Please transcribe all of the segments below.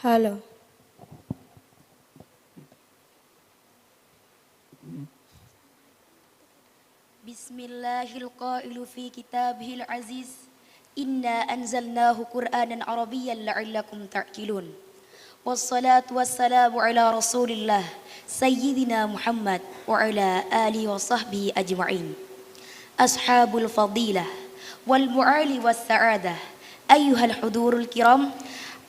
Halo. Bismillahirrahmanirrahim fi kitabihil aziz. Inna anzalnahu Qur'anan Arabiyyan la'allakum ta'qilun. Wassalatu wassalamu ala Rasulillah Sayyidina Muhammad wa ala alihi wa sahbihi ajma'in. Ashabul fadilah wal mu'ali was sa'adah. Ayyuhal hudurul kiram.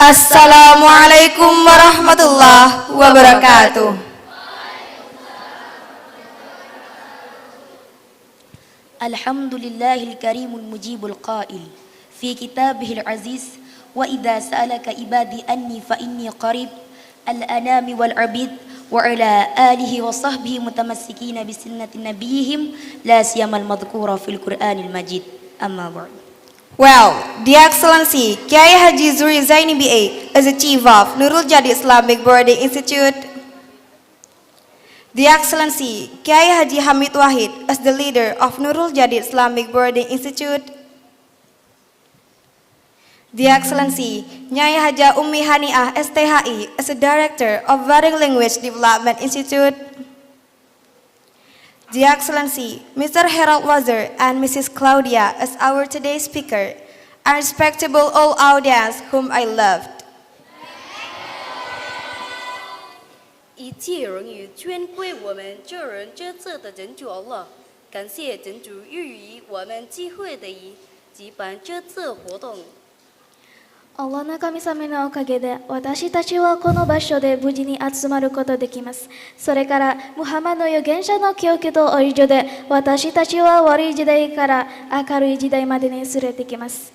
Assalamualaikum warahmatullahi wabarakatuh. Alhamdulillahil karimul mujibul qail fi kitabihil aziz wa idza sa'alaka ibadi anni fa inni qarib al-anami wal abid wa ala alihi wa sahbihi mutamassikina bi sunnati nabiyihim la siyamal madhkura fil Qur'anil Majid. Amma ba'd. Well, the Excellency Kiai Haji Zuri Zaini BA is the Chief of Nurul Jadi Islamic Boarding Institute. The Excellency Kiai Haji Hamid Wahid is the leader of Nurul Jadi Islamic Boarding Institute. The Excellency Nyai Haja Ummi Haniah STHI is the Director of Varying Language Development Institute. The Excellency Mr. Harold Wazir and Mrs. Claudia as our today's speaker, and respectable all audience whom I loved. 一切荣誉全归我们这人这次的真主了，感谢真主予以我们机会的举办这次活動。Allah の神様のおかげで私たちはこの場所で無事に集まることできます。それからムハマドの預言者の教育とお以上で私たちは悪い時代から明るい時代までに連れてきます。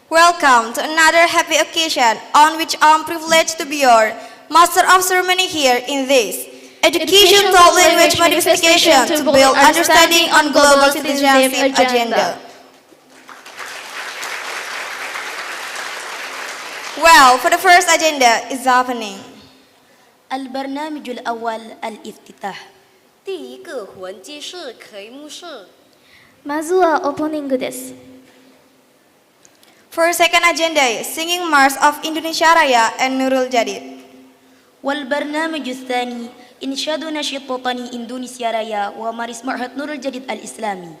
Welcome to another happy occasion on which I'm privileged to be your Master of Ceremony here in this Education Thought Language Modification to build understanding on global citizenship agenda. Well, for the first agenda is opening. Al-barnamijul awal al-iftitah. 第一个环节是开幕式。まずはオープニングです。For second agenda is Singing March of Indonesia Raya and Nurul Jadid. والبرنامج الثاني إنشاد نشيد وطني إندونيسيا رايا ومارس معهد نور الجديد الإسلامي.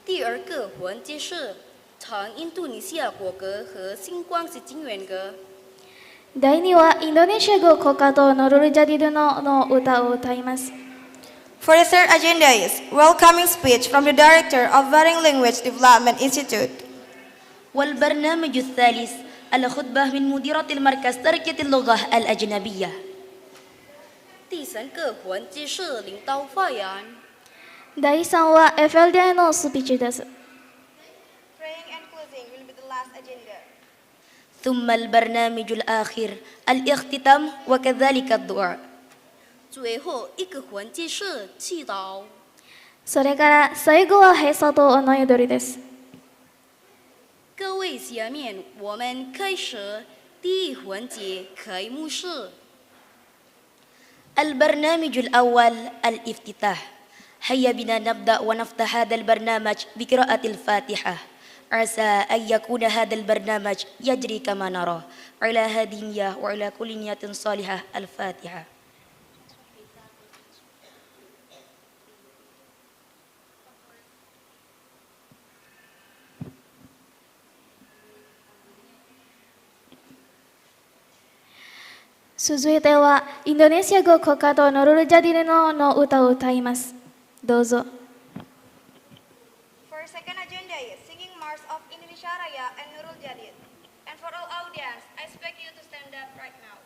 第二个环节是唱印度尼西亚国歌和星光是金元歌。第2はインドネシア語国歌とノルルジャディドの歌を歌います。For the third agenda is welcoming speech from the Director of Varying Language Development Institute. والبرنامج الثالث الخطبة من مديرة المركز تركية اللغة الأجنبية. 第三个环节是领导发言。第3は FLDI のスピーチです。Praying and closing will be the last agenda. ثم البرنامج الآخر الاختتام وكذلك الدعاء. 最后一个环节是祈祷。それから最後は閉鎖とお祈りです。各位，下面我们开始第一环节开幕式。البرنامج الأول الافتتاح. هيا بنا نبدأ ونفتح هذا البرنامج بقراءة الفاتحة. عسى أن يكون هذا البرنامج يجري كما نرى على هذه النية وعلى كل نية صالحة. الفاتحة.続いてはインドネシア語国歌とノルルジャディルの歌を歌います。どうぞ。For second agenda is Singing March of Indonesia Raya and Nurul Jadid. And for all audience, I expect you to stand up right now.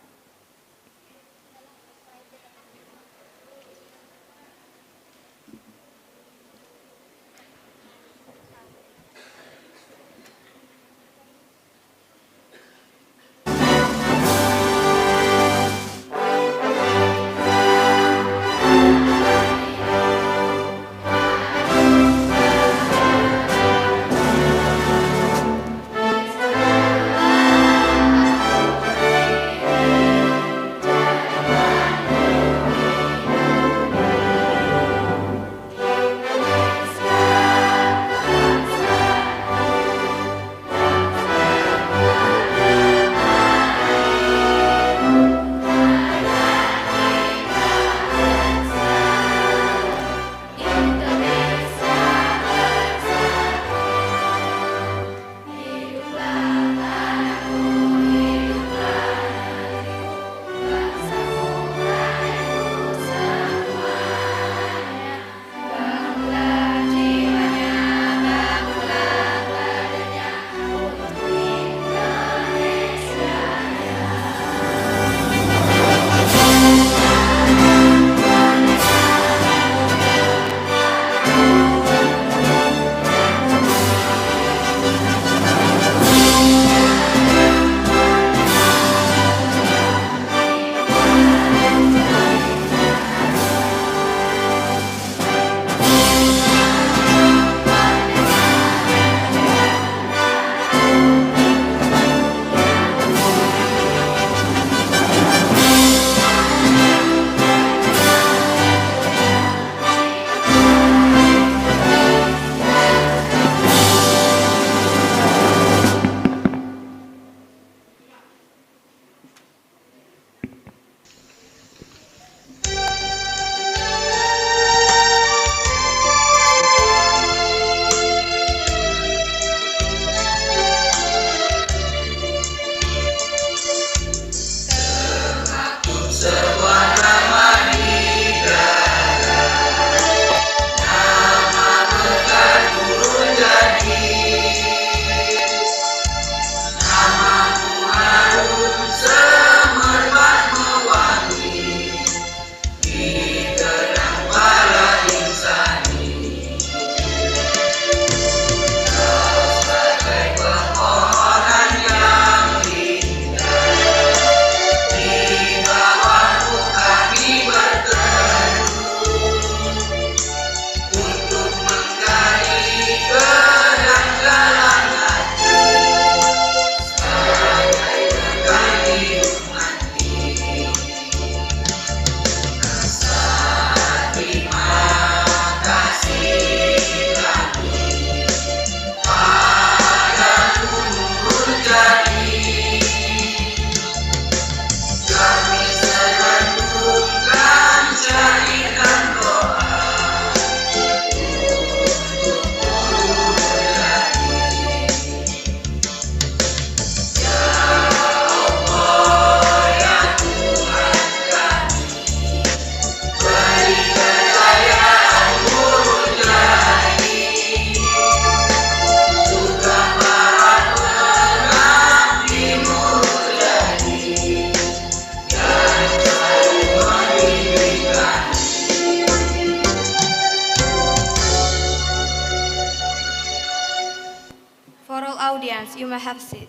may have a seat.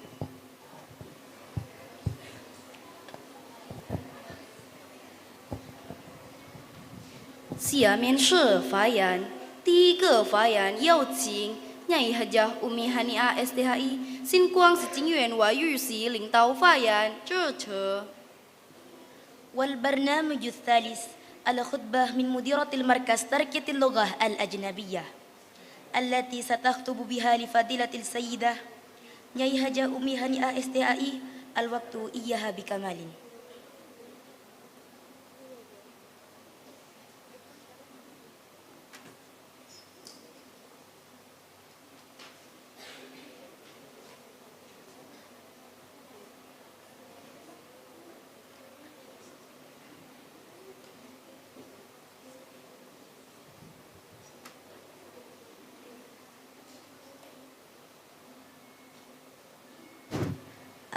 下面是发言，第一个发言有请Nyai Hajah Umi Hania STHI 星光十金元外语系领导发言，支持。 والبرنامج الثالث الخطبة من مديرة المركز تركية اللغة الأجنبية التي ستخطب بها لفضيلة السيدة نياي هجا أمي هنيئة STHI الوقت إياها بكمال.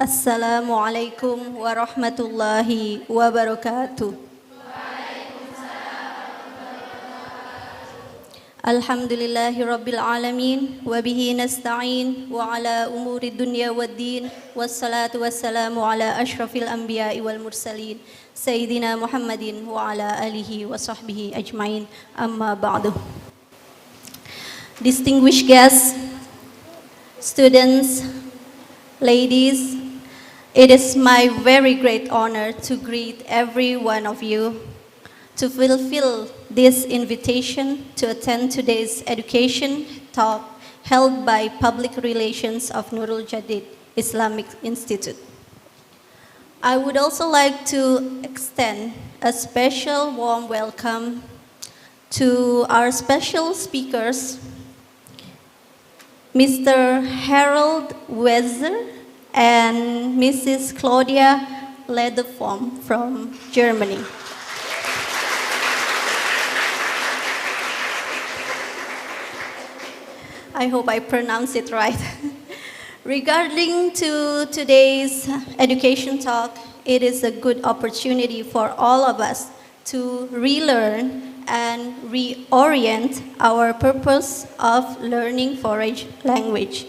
Assalamualaikum warahmatullahi wabarakatuh. Alhamdulillahi rabbil alamin wa bihi nasta'in wa ala umuri dunya waddin wassalatu wassalamu ala ashrafil anbiya'i wal mursalin sayyidina Muhammadin wa ala alihi wa sahbihi ajmain amma ba'du. Distinguished guests, students, ladies, it is my very great honor to greet every one of you to fulfill this invitation to attend today's education talk held by Public Relations of Nurul Jadid Islamic Institute. I would also like to extend a special warm welcome to our special speakers, Mr. Harold Wezer and Mrs. Claudia Lederform from Germany. I hope I pronounce it right. Regarding to today's education talk, it is a good opportunity for all of us to relearn and reorient our purpose of learning foreign language.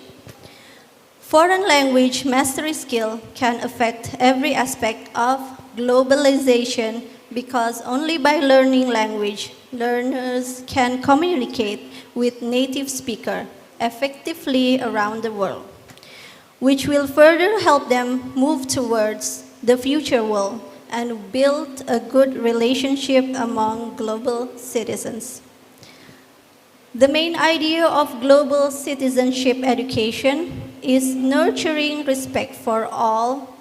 Foreign language mastery skill can affect every aspect of globalization because only by learning language, learners can communicate with native speakers effectively around the world, which will further help them move towards the future world and build a good relationship among global citizens. The main idea of global citizenship education is nurturing respect for all,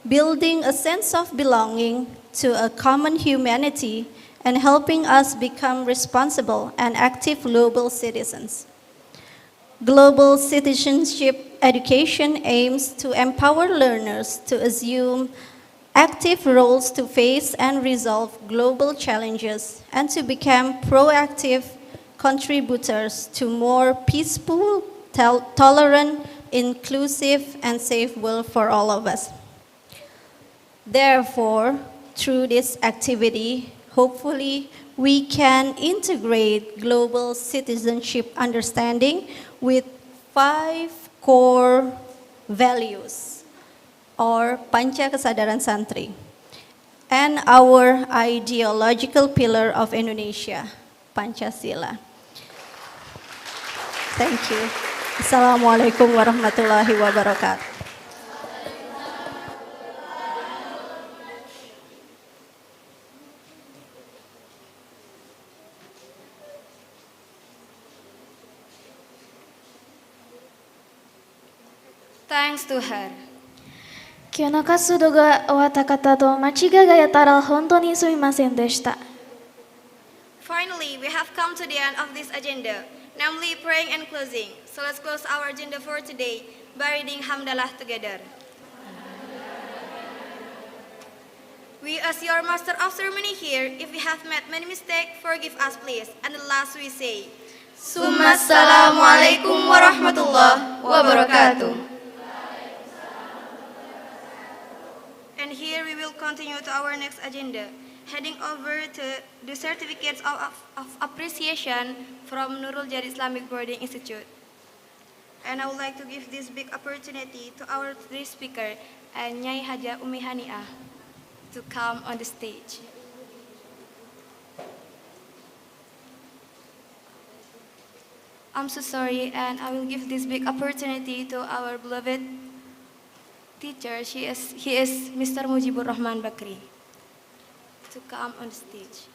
building a sense of belonging to a common humanity, and helping us become responsible and active global citizens. Global citizenship education aims to empower learners to assume active roles to face and resolve global challenges and to become proactive contributors to more peaceful, tolerant, inclusive, and safe world for all of us. Therefore, through this activity, hopefully, we can integrate global citizenship understanding with 5 core values, or Panca Kesadaran Santri, and our ideological pillar of Indonesia, Pancasila. Thank you. Assalamualaikum warahmatullahi wabarakatuh. Thanks to her. 今日の活動が終わった方と間違いがやったら本当にすみませんでした。 Finally, we have come to the end of this agenda, namely praying and closing. So let's close our agenda for today by reading Hamdalah together. We, as your master of ceremony here, if we have made many mistakes, forgive us please. And the last we say, Assalamualaikum warahmatullahi wabarakatuh. And here we will continue to our next agenda, heading over to the certificates of appreciation from Nurul Jadid Islamic Boarding Institute. And I would like to give this big opportunity to our three speaker and Nyai Haja Umi Haniah to come on the stage. I'm so sorry, and I will give this big opportunity to our beloved teacher. He is Mr. Mujibur Rahman Bakri to come on the stage.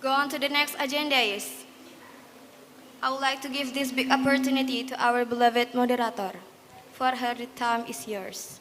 Go on to the next agenda is, I would like to give this big opportunity to our beloved moderator. For her, the time is yours.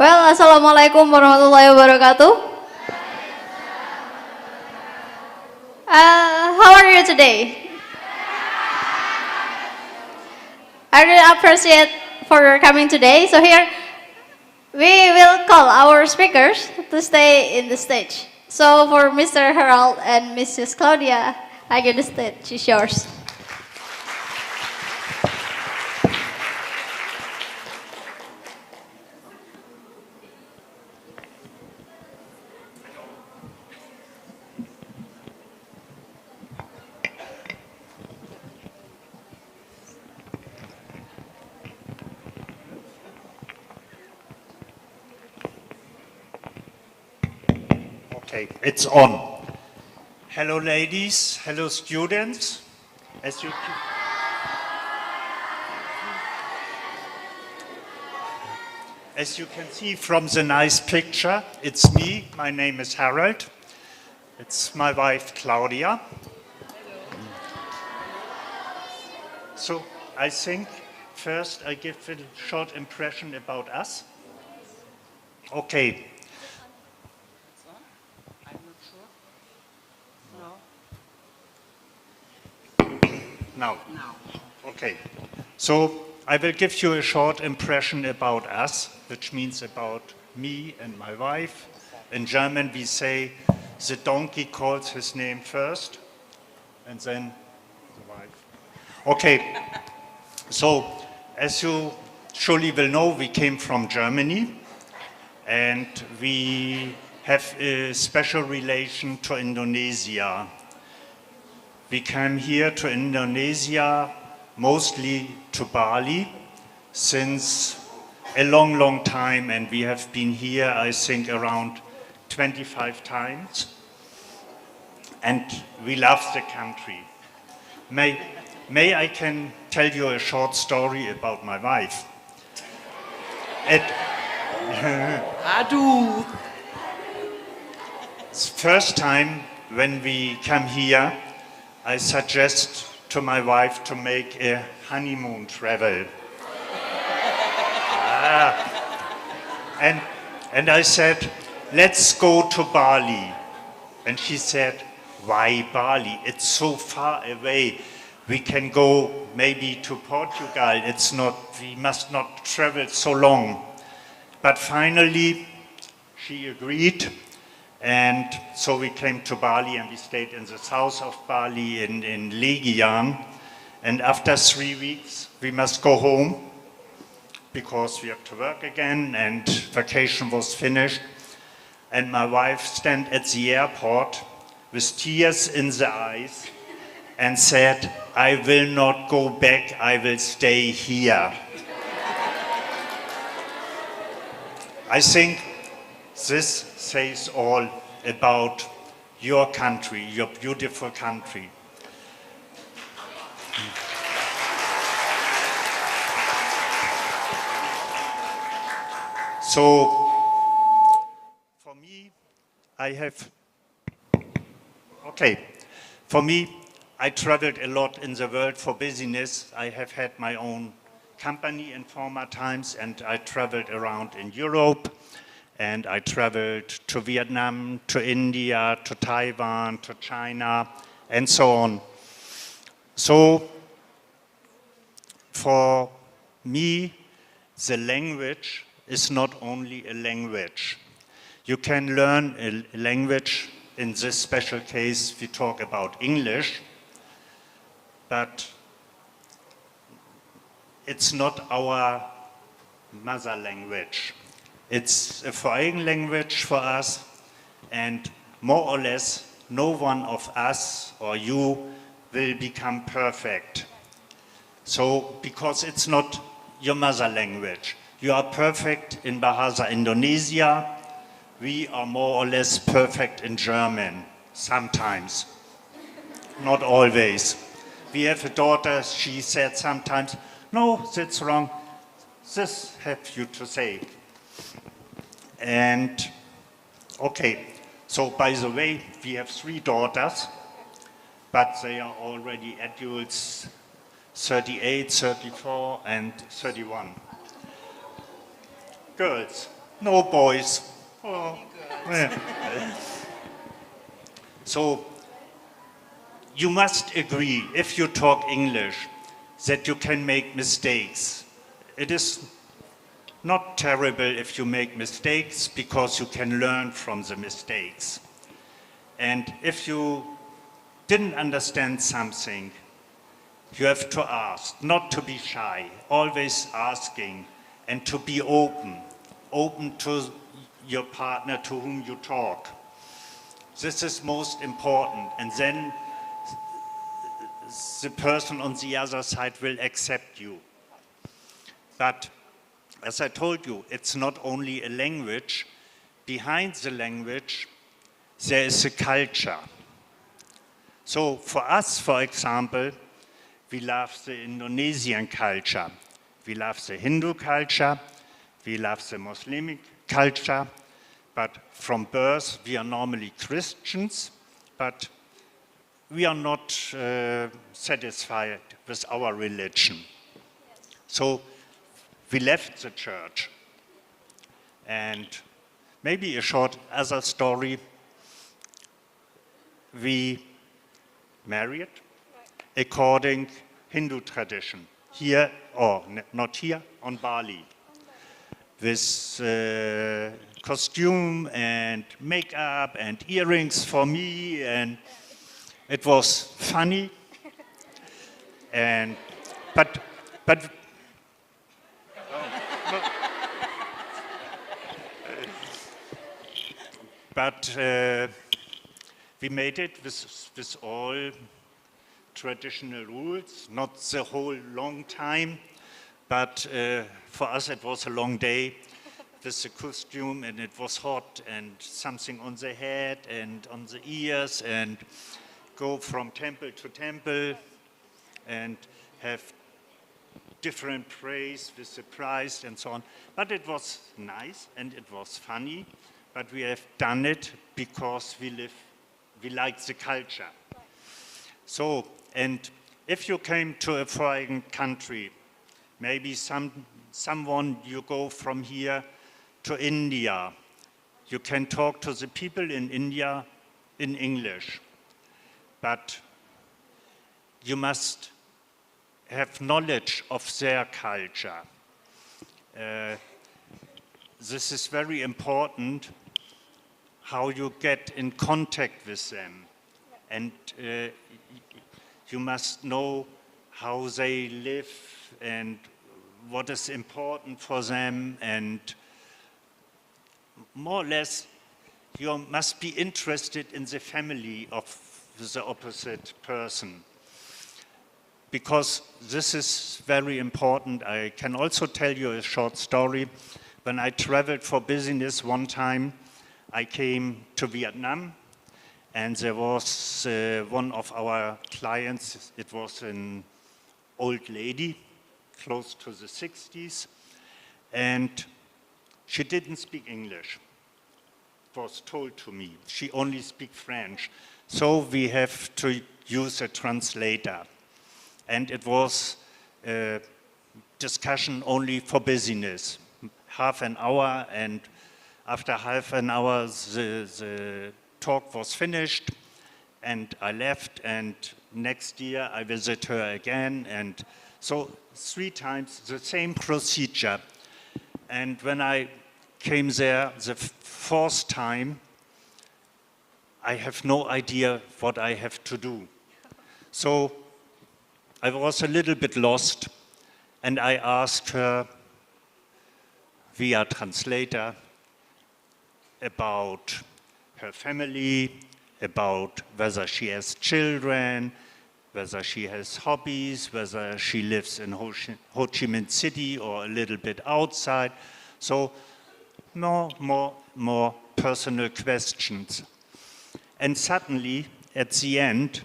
Well, Assalamualaikum warahmatullahi wabarakatuh. How are you today? I really appreciate for your coming today. So here we will call our speakers to stay in the stage. So for Mr. Harold and Mrs. Claudia, I give the stage. It's yours. Okay, it's on. Hello ladies, hello students. As you can see from the nice picture, it's me, my name is Harold. It's my wife Claudia. So I think first I give a short impression about us. Okay. Now. Okay. So I will give you a short impression about us, which means about me and my wife. In German we say, the donkey calls his name first, and then the wife. Okay. So, as you surely will know, we came from Germany, and we have a special relation to Indonesia. We came here to Indonesia, mostly to Bali, since a long, long time, and we have been here, I think, around 25 times, and we love the country. May I can tell you a short story about my wife. First time when we come here, I suggest to my wife to make a honeymoon travel. And I said, let's go to Bali. And she said, why Bali? It's so far away. We can go maybe to Portugal. We must not travel so long. But finally, she agreed. And so we came to Bali and we stayed in the south of Bali in Legian. And after 3 weeks, we must go home because we have to work again and vacation was finished. And my wife stand at the airport with tears in the eyes and said, I will not go back, I will stay here. I think this says all about your country, your beautiful country. So, for me, I traveled a lot in the world for business. I have had my own company in former times, and I traveled around in Europe, and I traveled to Vietnam, to India, to Taiwan, to China, and so on. So, for me, the language is not only a language. You can learn a language. In this special case, we talk about English, but it's not our mother language. It's a foreign language for us, and more or less, no one of us or you will become perfect. So, because it's not your mother language. You are perfect in Bahasa Indonesia. We are more or less perfect in German, sometimes, not always. We have a daughter, she said sometimes, no, that's wrong, this have you to say. And, okay, so by the way, we have 3 daughters, but they are already adults, 38, 34, and 31. Girls. No boys. Oh, yeah. So you must agree, if you talk English, that you can make mistakes. It is not terrible if you make mistakes because you can learn from the mistakes. And if you didn't understand something, you have to ask, not to be shy, always asking, and to be open to your partner to whom you talk. This is most important, and then the person on the other side will accept you. But as I told you, it's not only a language. Behind the language, there is a culture. So for us, for example, we love the Indonesian culture. We love the Hindu culture. We love the Muslim culture. But from birth, we are normally Christians, but we are not satisfied with our religion. So we left the church. And maybe a short other story. We married according Hindu tradition, here, or not here, on Bali, with costume and makeup and earrings for me, and it was funny. And but we made it with all traditional rules, not the whole long time, but for us it was a long day with the costume, and it was hot, and something on the head and on the ears, and go from temple to temple and have different praise with the priest and so on. But it was nice and it was funny, but we have done it because we like the culture. So, and if you came to a foreign country, maybe someone you go from here to India, you can talk to the people in India in English, but you must have knowledge of their culture. This is very important, how you get in contact with them. And you must know how they live and what is important for them, and more or less you must be interested in the family of the opposite person, because this is very important. I can also tell you a short story. When I traveled for business one time, I came to Vietnam, and there was one of our clients. It was an old lady, close to the 60s, and she didn't speak English. It was told to me. She only speaks French. So we have to use a translator. And it was a discussion only for business, half an hour, and after half an hour the talk was finished, and I left, and next year I visit her again, and so 3 times the same procedure. And when I came there the 4th time, I have no idea what I have to do. So I was a little bit lost, and I asked her via translator about her family, about whether she has children, whether she has hobbies, whether she lives in Ho Chi Minh City or a little bit outside. So more personal questions. And suddenly, at the end,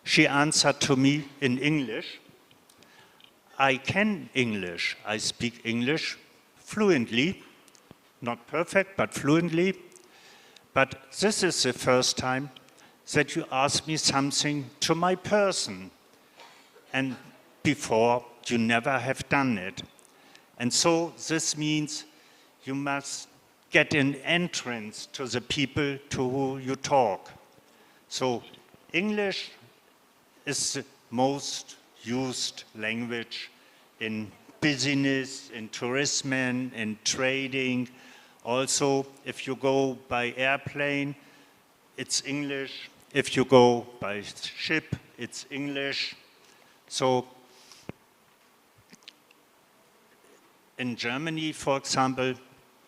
she answered to me in English. I can English. I speak English fluently, not perfect, but fluently. But this is the first time that you ask me something to my person. And before, you never have done it. And so this means you must get an entrance to the people to who you talk. So English is the most used language in business, in tourism, in trading. Also, if you go by airplane, it's English. If you go by ship, it's English. So in Germany, for example,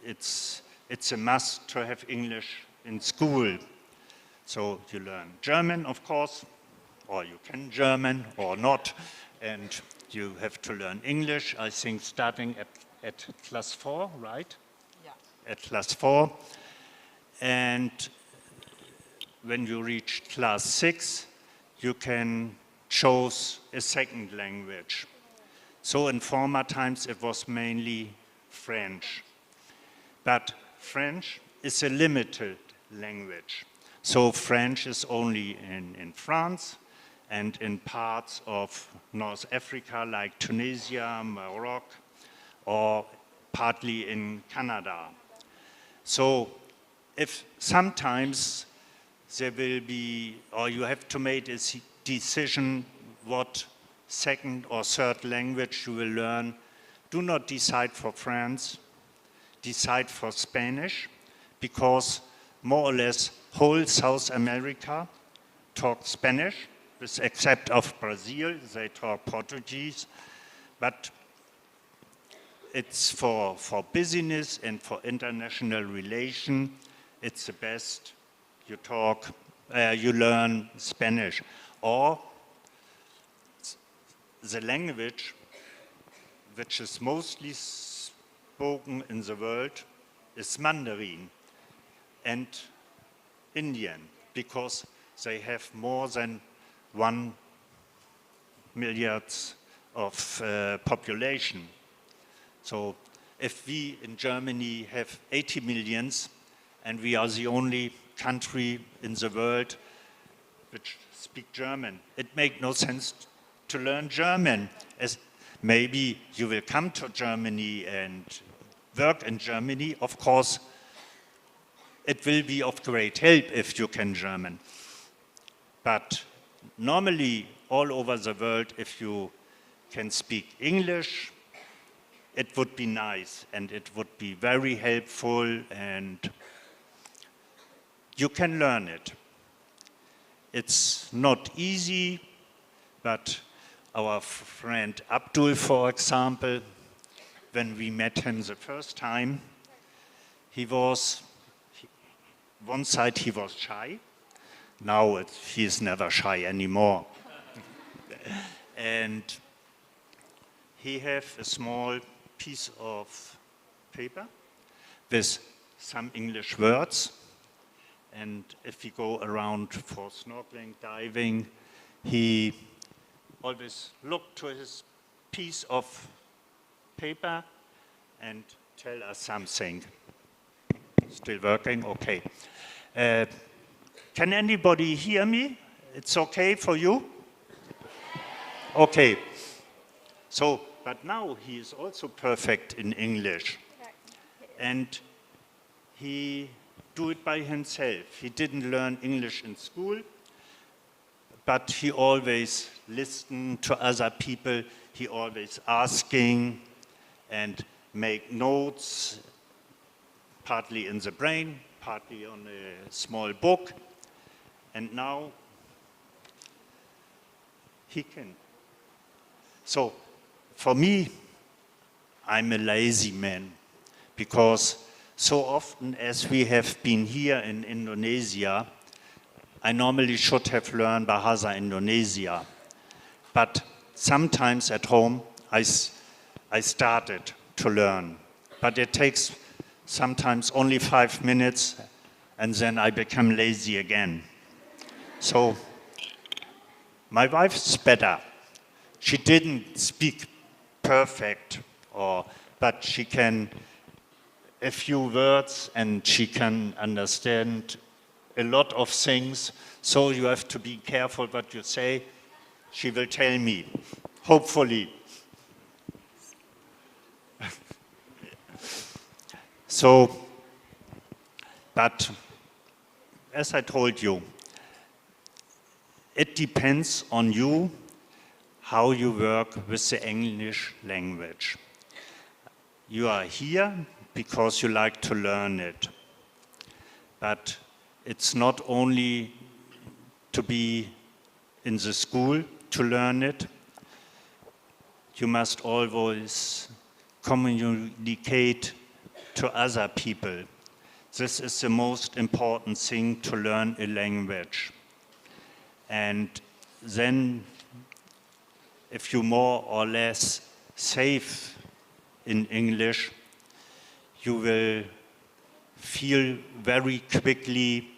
it's a must to have English in school. So you learn German, of course, or you can German or not, and you have to learn English, I think, starting at class 4, right? Yeah. At class 4. And when you reach class 6, you can choose a second language. So in former times, it was mainly French. But French is a limited language. So French is only in France and in parts of North Africa like Tunisia, Morocco, or partly in Canada. So if sometimes there will be, or you have to make a decision what second or third language you will learn, do not decide for France, decide for Spanish, because more or less whole South America talks Spanish, with except of Brazil, they talk Portuguese, but it's for business and for international relation, it's the best you learn Spanish. Or the language which is mostly spoken in the world is Mandarin and Indian, because they have more than 1 million of population. So if we in Germany have 80 millions and we are the only country in the world which speak German, it makes no sense to learn German. As maybe you will come to Germany and work in Germany, of course, it will be of great help if you can German. But normally, all over the world, if you can speak English, it would be nice and it would be very helpful and you can learn it. It's not easy, but our friend Abdul, for example, when we met him the first time, one side he was shy. Now he is never shy anymore. And he have a small piece of paper with some English words. And if we go around for snorkeling, diving, he always look to his piece of paper and tell us something. Still working? Okay. Can anybody hear me? It's okay for you? Okay. So, but now he is also perfect in English. And he do it by himself. He didn't learn English in school, but he always listened to other people. He always asking and make notes, partly in the brain, partly on a small book. And now he can. So for me, I'm a lazy man, because so often as we have been here in Indonesia, I normally should have learned Bahasa Indonesia. But sometimes at home, I started to learn. But it takes sometimes only 5 minutes, and then I become lazy again. So my wife's better. She didn't speak perfect, but she can a few words and she can understand a lot of things. So you have to be careful what you say. She will tell me, hopefully. So, but as I told you, it depends on you how you work with the English language. You are here because you like to learn it. But it's not only to be in the school to learn it. You must always communicate to other people. This is the most important thing to learn a language. And then, if you more or less safe in English, you will feel very quickly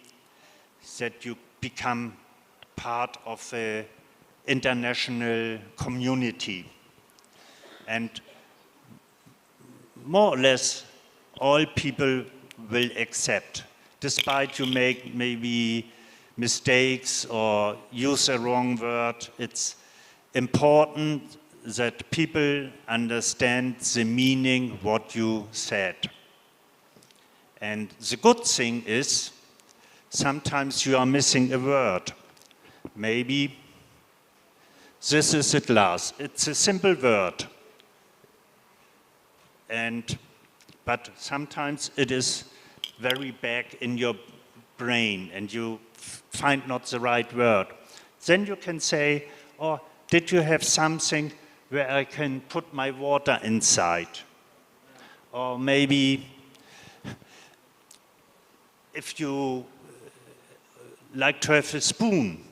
that you become part of an international community. And more or less all people will accept, despite you make maybe mistakes or use a wrong word. It's important that people understand the meaning what you said. And the good thing is, sometimes you are missing a word. Maybe this is a glass. It's a simple word. But sometimes it is very back in your brain and you find not the right word. Then you can say, oh, did you have something where I can put my water inside? Or maybe if you like to have a spoon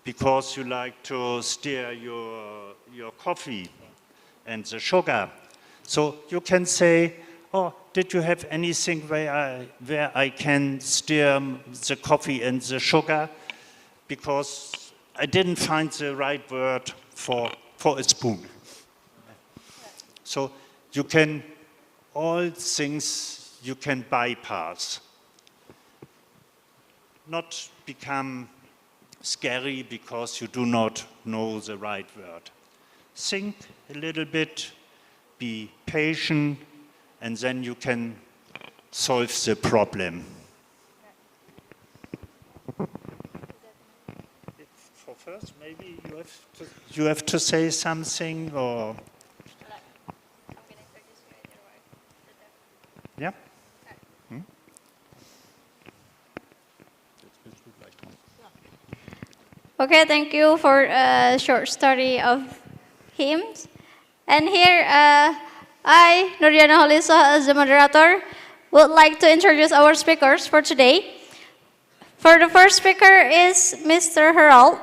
because you like to stir your coffee and the sugar. So you can say, oh, did you have anything where I can stir the coffee and the sugar? Because I didn't find the right word for a spoon. So you can, all things you can bypass. Not become scary because you do not know the right word. Think a little bit, be patient, and then you can solve the problem. For first, maybe you have to say something, or yeah. Okay, thank you for a short story of hymns. And here, I, Nuriana Holisa, as the moderator, would like to introduce our speakers for today. For the first speaker is Mr. Harold.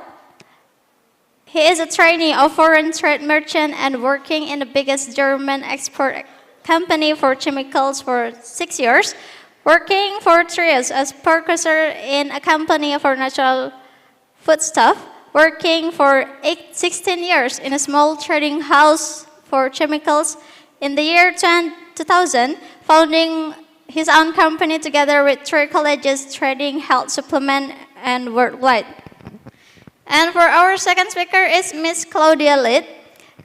He is a trainee of foreign trade merchant and working in the biggest German export company for chemicals for 6 years, working for 3 years as purchaser in a company for natural foodstuff, working for 16 years in a small trading house for chemicals. In the year 2000, founding his own company together with 3 colleges trading health supplement and worldwide. And for our second speaker is Miss Claudia Lid,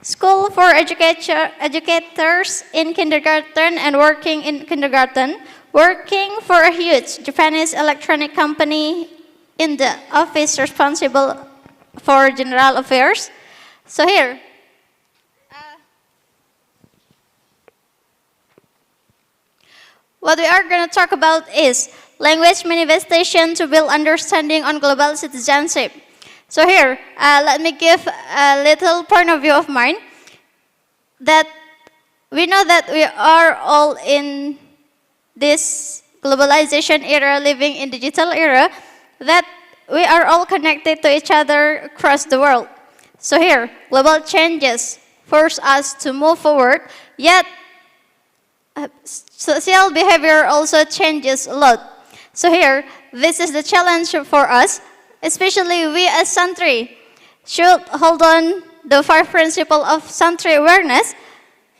School for Educators in Kindergarten and working in kindergarten, working for a huge Japanese electronic company in the office responsible for general affairs. So here, what we are going to talk about is language manifestation to build understanding on global citizenship. So here, let me give a little point of view of mine, that we know that we are all in this globalization era, living in digital era, that we are all connected to each other across the world. So here, global changes force us to move forward, yet social behavior also changes a lot. So here, this is the challenge for us, especially we as Santri should hold on the 5 principles of Santri awareness,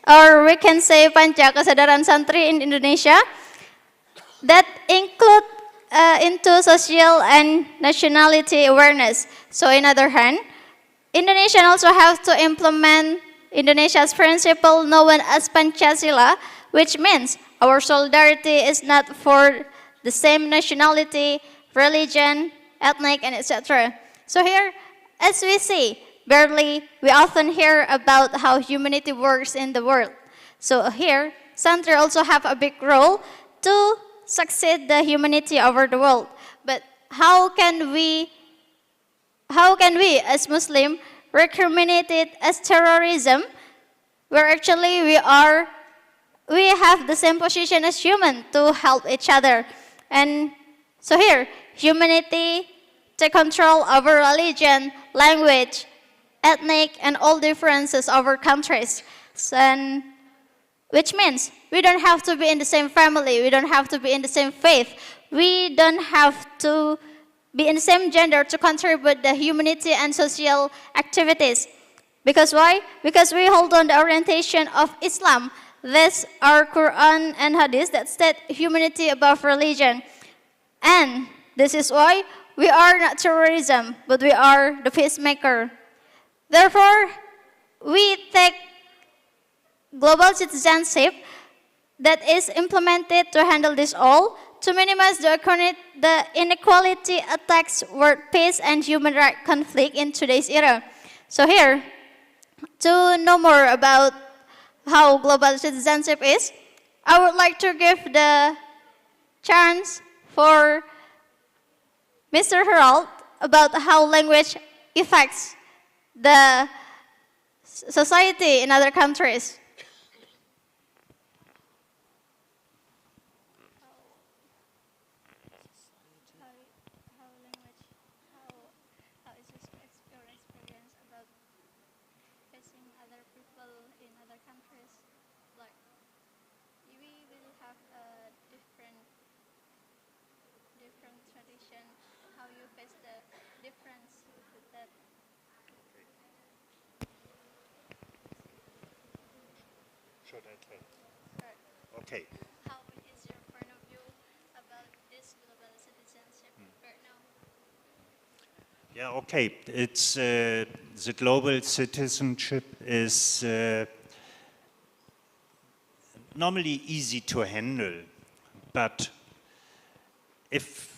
or we can say Panca Kesadaran Santri in Indonesia, that include into social and nationality awareness. So in other hand, Indonesians also have to implement Indonesia's principle known as Pancasila, which means our solidarity is not for the same nationality, religion, ethnic, and etc. So here, as we see, barely we often hear about how humanity works in the world. So here, Santre also have a big role to succeed the humanity over the world. But how can we as Muslim recriminate it as terrorism, where actually we have the same position as human to help each other. And so here, humanity take control over religion, language, ethnic, and all differences over countries. And which means we don't have to be in the same family, we don't have to be in the same faith, we don't have to be in the same gender to contribute the humanity and social activities. Because why? Because we hold on the orientation of Islam. This our Quran and Hadith that state humanity above religion. And this is why we are not terrorism, but we are the peacemaker. Therefore, we take global citizenship that is implemented to handle this all, to minimize the inequality attacks world peace and human rights conflict in today's era. So here, to know more about how global citizenship is, I would like to give the chance for Mr. Harold about how language affects the society in other countries. How is your experience about facing other people in other countries? Like, we will have a different tradition. How you face the difference with that? Should I take? Right. Okay. How is your point of view about this global citizenship right now? Yeah, okay. It's the global citizenship is normally easy to handle, but if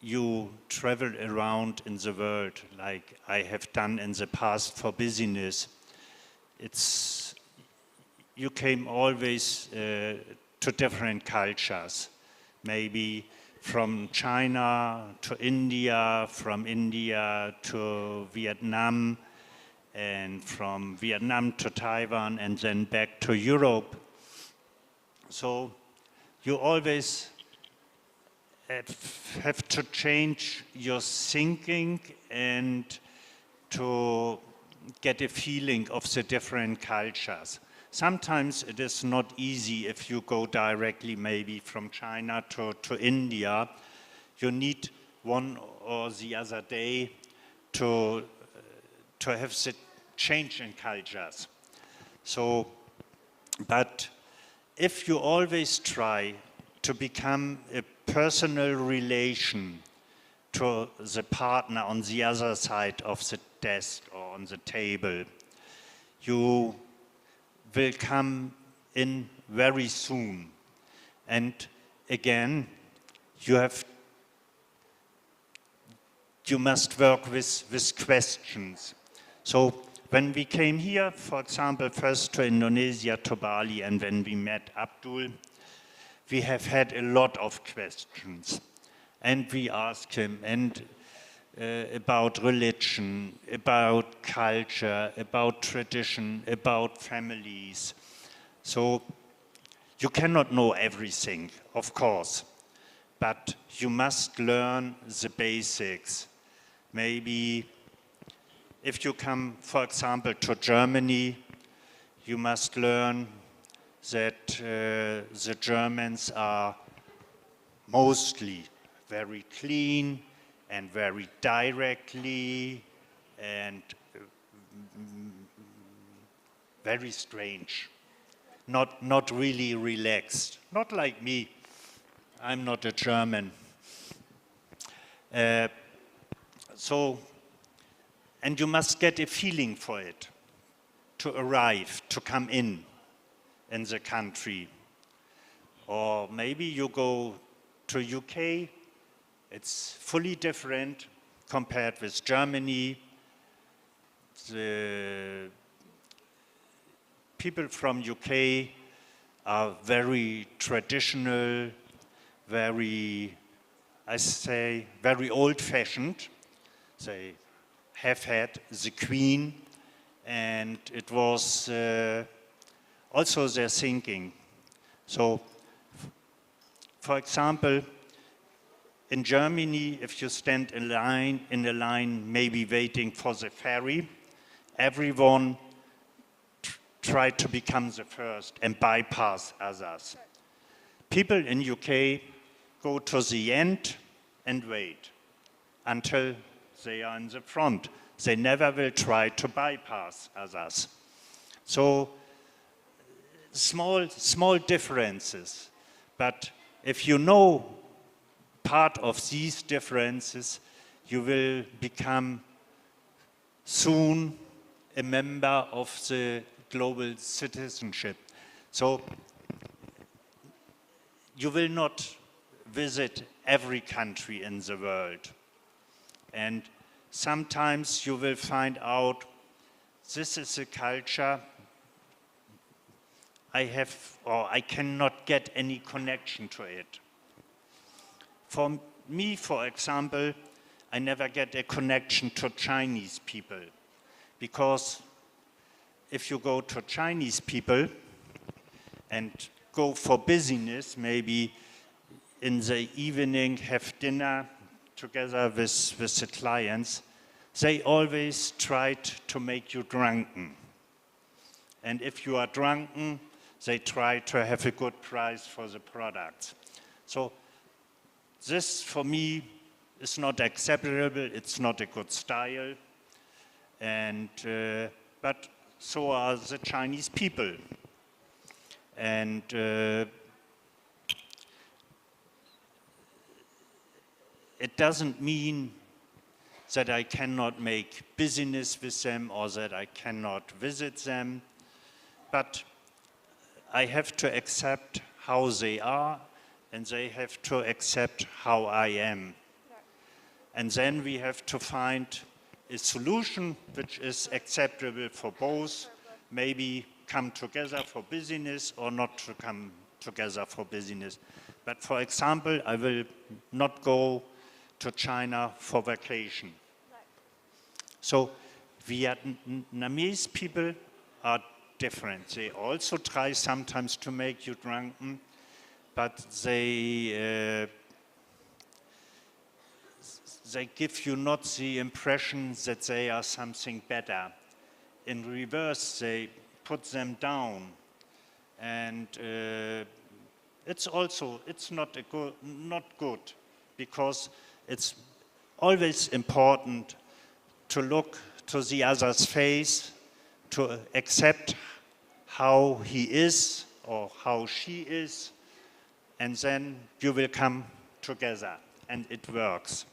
you travel around in the world like I have done in the past for business, you came always to different cultures, maybe from China to India, from India to Vietnam, and from Vietnam to Taiwan, and then back to Europe. So you always have to change your thinking and to get a feeling of the different cultures. Sometimes it is not easy if you go directly maybe from China to India. You need one or the other day to have the change in cultures. So, but if you always try to become a personal relation to the partner on the other side of the desk or on the table, you will come in very soon. And again, you must work with questions. So when we came here, for example, first to Indonesia, to Bali, and when we met Abdul, we have had a lot of questions. And we asked him about religion, about culture, about tradition, about families. So you cannot know everything, of course, but you must learn the basics. Maybe if you come, for example, to Germany, you must learn that the Germans are mostly very clean and very directly and very strange, not really relaxed, not like me. I'm not a German. And you must get a feeling for it to arrive, to come in the country. Or maybe you go to UK, it's fully different compared with Germany. The people from UK are very traditional, very, I say, very old-fashioned. They have had the Queen, and it was also their thinking. So, for example, in Germany, if you stand in a line, maybe waiting for the ferry, everyone tried to become the first and bypass others. People in UK go to the end and wait until they are in the front. They never will try to bypass others. So small differences, but if you know part of these differences, you will become soon a member of the global citizenship. So you will not visit every country in the world. And sometimes you will find out this is a culture I have, or I cannot get any connection to it. For me, for example, I never get a connection to Chinese people, because if you go to Chinese people and go for business, maybe in the evening have dinner together with the clients, they always tried to make you drunken. And if you are drunken, they try to have a good price for the products. So this, for me, is not acceptable. It's not a good style. And, but so are the Chinese people. And it doesn't mean that I cannot make business with them or that I cannot visit them, but I have to accept how they are, and they have to accept how I am. And then we have to find a solution which is acceptable for both, maybe come together for business or not to come together for business. But for example, I will not go to China for vacation. So Vietnamese people are different. They also try sometimes to make you drunken, but they give you not the impression that they are something better. In reverse, they put them down, and it's not good, because it's always important to look to the other's face, to accept how he is or how she is, and then you will come together, and it works.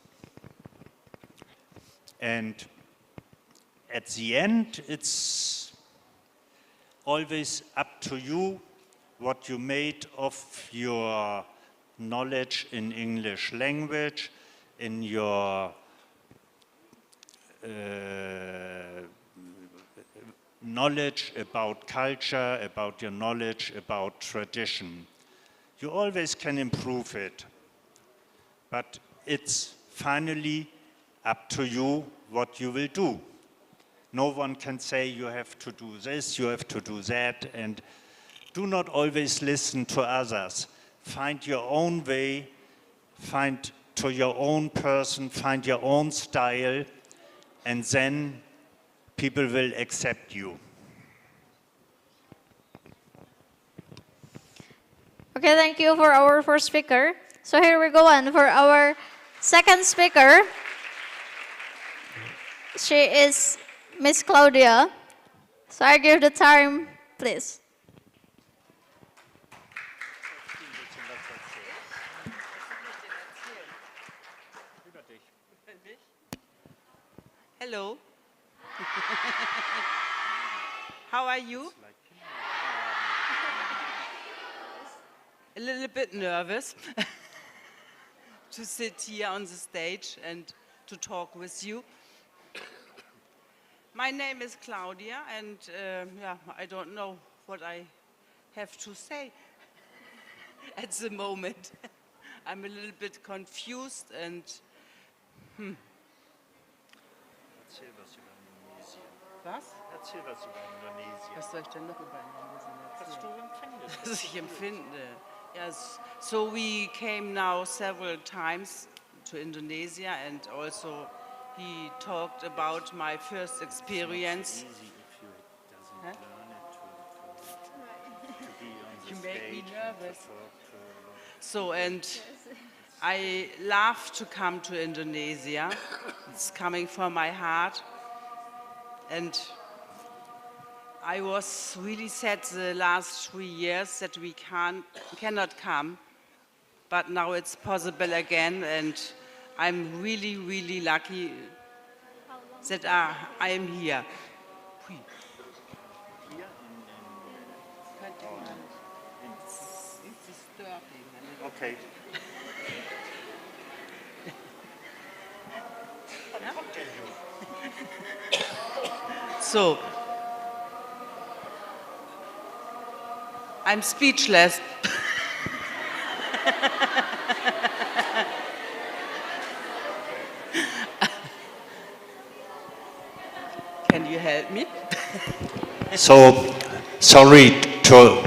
And at the end, it's always up to you what you made of your knowledge in English language, in your knowledge about culture, about your knowledge about tradition. You always can improve it, but it's finally up to you what you will do. No one can say you have to do this, you have to do that, and do not always listen to others. Find your own way, find to your own person, find your own style, and then people will accept you. Okay, thank you for our first speaker. So here we go on for our second speaker. She is Miss Claudia. So I give the time, please. Hello. How are you? a little bit nervous to sit here on the stage and to talk with you. My name is Claudia, and yeah, I don't know what I have to say at the moment. I'm a little bit confused and Erzähl was über Indonesien. was? Erzähl was über Indonesien. Was soll ich denn noch über Indonesien Was erzählen? du empfindest. Was ich empfinde. Yes. So we came now several times to Indonesia, and also he talked about my first experience. Easy if you doesn't Huh? learn it to be on the You stage make me and to nervous. talk to a lot of So, and I love to come to Indonesia. It's coming from my heart. And I was really sad the last 3 years that we cannot come. But now it's possible again, and I'm really, really lucky that I am here. Hui. here It's disturbing. Okay. So, I'm speechless. Can you help me? So, sorry to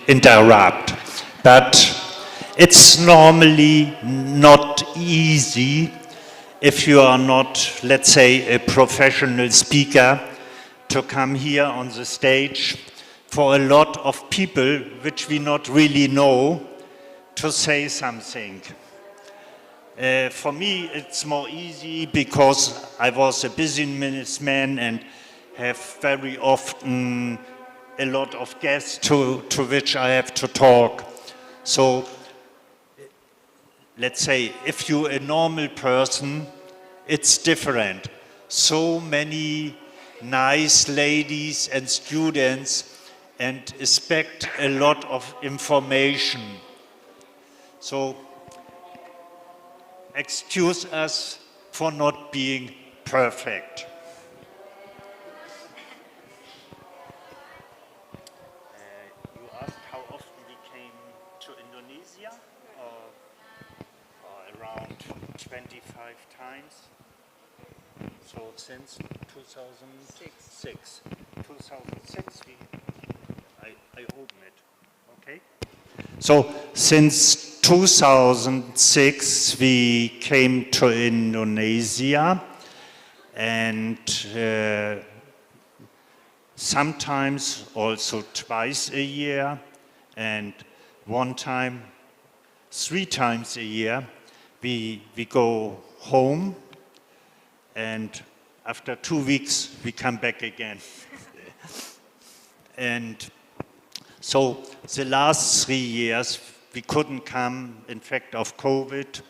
interrupt, but it's normally not easy if you are not, let's say, a professional speaker to come here on the stage for a lot of people which we not really know to say something. For me, it's more easy because I was a businessman and have very often a lot of guests to which I have to talk. So, let's say, if you're a normal person, it's different. So many nice ladies and students and expect a lot of information. So, excuse us for not being perfect. You asked how often we came to Indonesia, or around 25 times. So since 2006. 2006 I open it, okay? So since 2006 we came to Indonesia, and sometimes also twice a year, and one time, 3 times a year, we go home, and after 2 weeks we come back again. And so the last 3 years we couldn't come, in fact of COVID.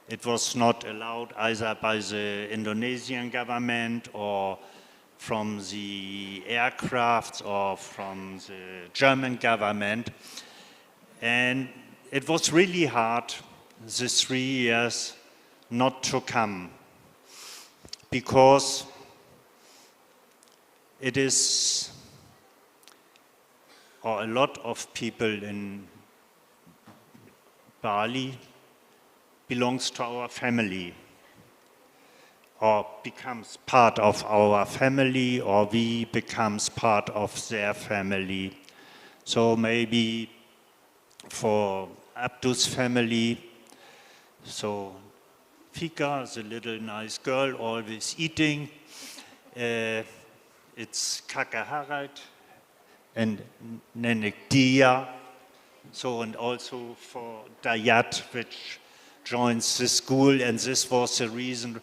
It was not allowed either by the Indonesian government or from the aircraft or from the German government. And it was really hard, these 3 years, not to come, because it is, or a lot of people in Bali belongs to our family, or becomes part of our family, or we becomes part of their family. So maybe for Abdu's family, so Fika, the little nice girl, always eating. It's Kakaharat and Nenek Dia. So, and also for Dayat, which joins the school, and this was the reason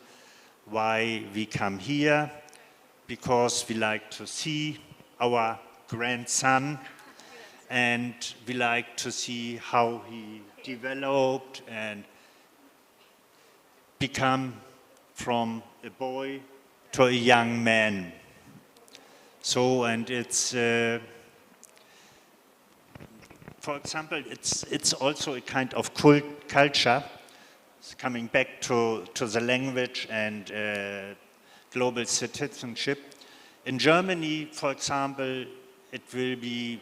why we come here, because we like to see our grandson, and we like to see how he developed and become from a boy to a young man. So, and it's for example, it's also a kind of culture. It's coming back to the language and global citizenship. In Germany, for example, it will be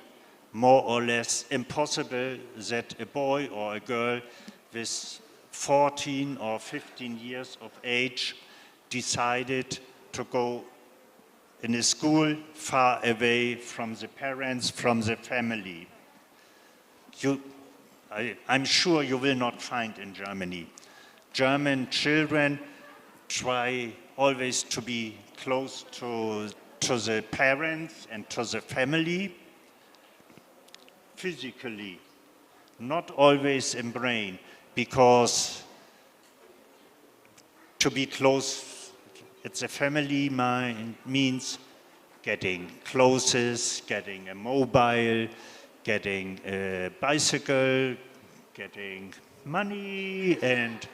more or less impossible that a boy or a girl with 14 or 15 years of age decided to go in a school far away from the parents, from the family. I'm sure you will not find in Germany. German children try always to be close to the parents and to the family, physically, not always in brain, because to be close, it's a family mind, means getting clothes, getting a mobile, getting a bicycle, getting money, and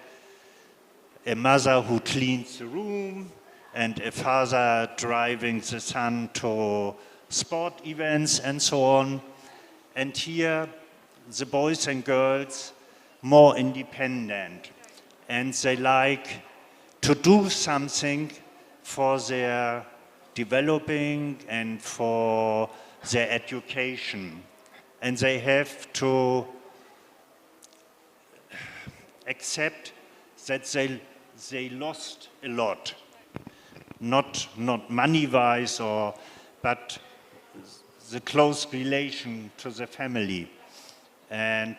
a mother who cleans the room, and a father driving the son to sport events and so on. And here, the boys and girls more independent, and they like to do something for their developing and for their education. And they have to accept that they lost a lot, not money-wise, but the close relation to the family. And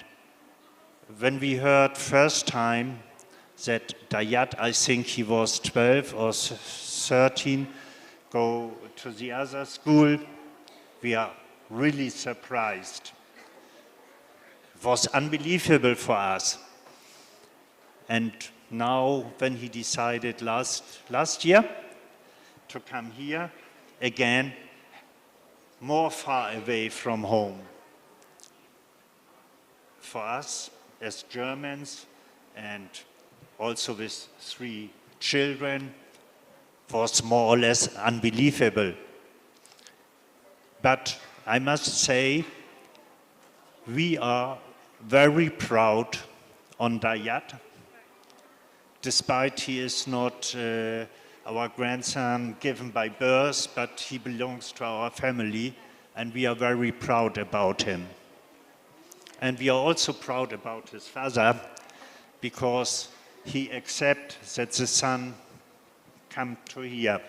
when we heard first time that Dayat, I think he was 12 or 13, go to the other school, we are really surprised. It was unbelievable for us. And now, when he decided last year to come here, again, more far away from home. For us, as Germans, and also with 3 children, was more or less unbelievable. But I must say, we are very proud on Dayat, despite he is not our grandson given by birth, but he belongs to our family, and we are very proud about him. And we are also proud about his father, because he accepts that the son come to here.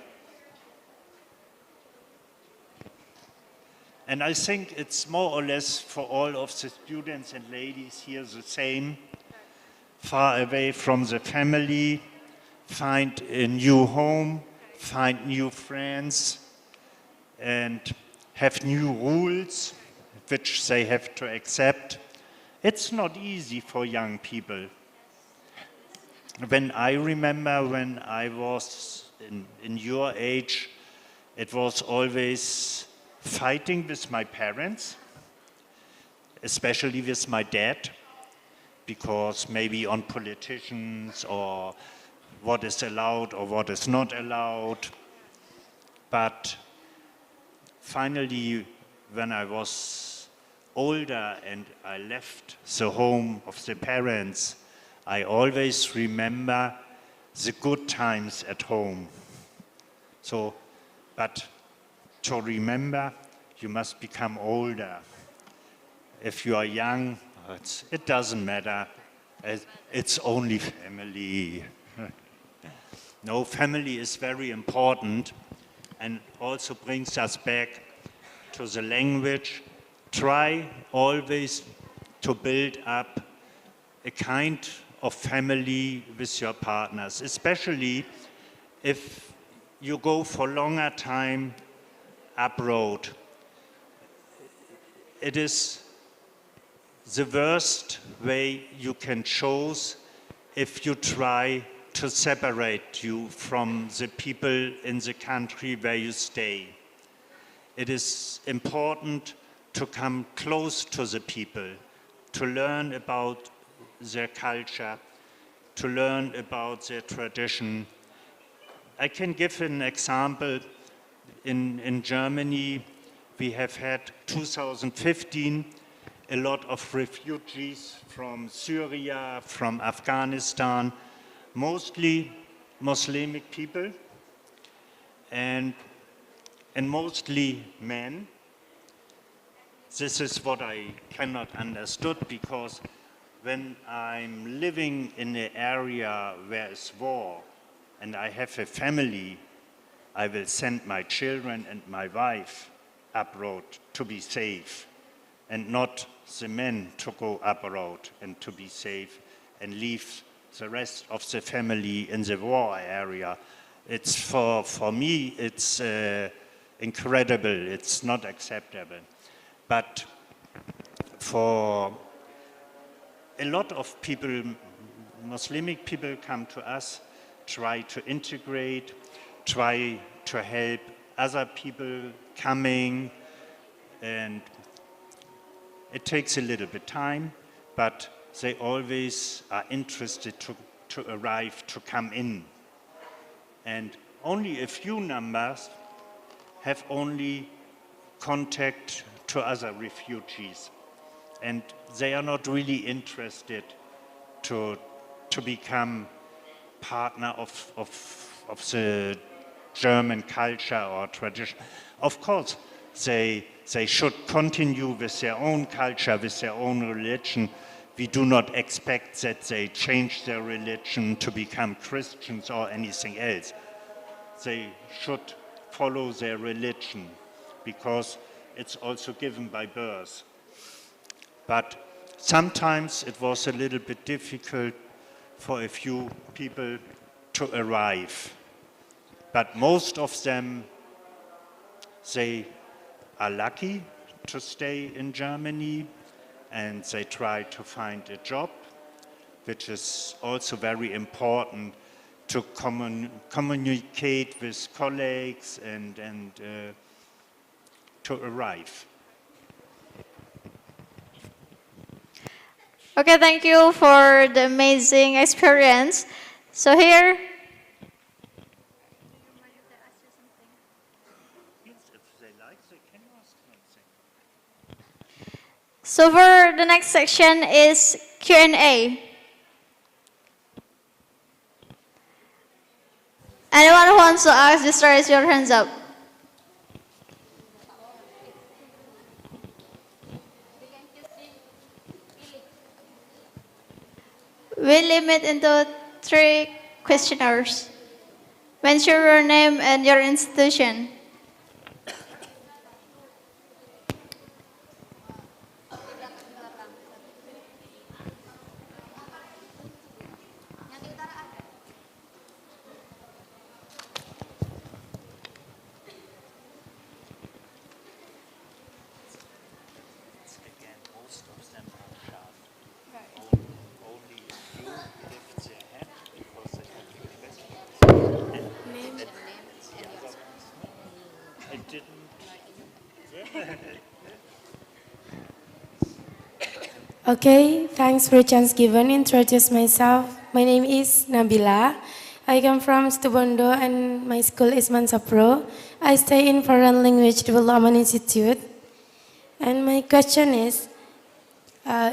And I think it's more or less for all of the students and ladies here the same. Far away from the family, find a new home, find new friends, and have new rules which they have to accept. It's not easy for young people. When I remember when I was in your age, it was always fighting with my parents, especially with my dad, because maybe on politicians or what is allowed or what is not allowed. But finally, when I was older and I left the home of the parents, I always remember the good times at home. So, but to remember, you must become older. If you are young, it doesn't matter. It's only family. No, family is very important and also brings us back to the language. Try always to build up a kind of family with your partners, especially if you go for longer time abroad. It is the worst way you can choose if you try to separate you from the people in the country where you stay. It is important to come close to the people, to learn about their culture, to learn about their tradition. I can give an example. In Germany, we have had 2015 a lot of refugees from Syria, from Afghanistan, mostly Muslimic people, and mostly men. This is what I cannot understood, because when I'm living in an area where is war and I have a family, I will send my children and my wife abroad to be safe, and not the men to go abroad and to be safe and leave the rest of the family in the war area. It's for me, it's incredible, it's not acceptable. But for a lot of people, Muslimic people come to us, try to integrate, try to help other people coming, and it takes a little bit time, but they always are interested to arrive, to come in. And only a few numbers have only contact to other refugees. And they are not really interested to become partner of the German culture or tradition. Of course, they should continue with their own culture, with their own religion. We do not expect that they change their religion to become Christians or anything else. They should follow their religion, because it's also given by birth. But sometimes it was a little bit difficult for a few people to arrive. But most of them, they are lucky to stay in Germany, and they try to find a job, which is also very important to communicate with colleagues and to arrive. Okay, thank you for the amazing experience. So here, so for the next section is Q&A. Anyone who wants to ask, just raise your hands up. We limit into 3 questioners. Mention your name and your institution. Okay, thanks for the chance given. Introduce myself. My name is Nabila. I come from Situbondo and my school is Mansapro. I stay in Foreign Language Development Institute. And my question is,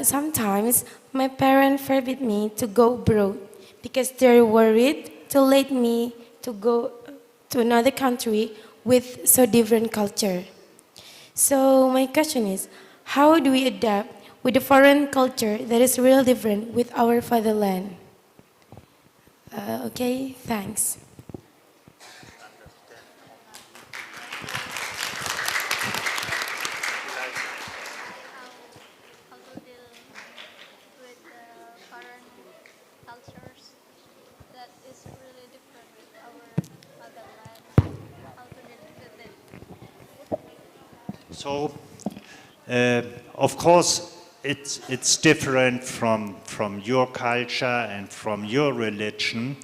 sometimes my parents forbid me to go abroad because they're worried to let me to go to another country with so different culture. So my question is, how do we adapt with a foreign culture that is real different with our fatherland? Okay, thanks. So, of course, it's different from your culture and from your religion,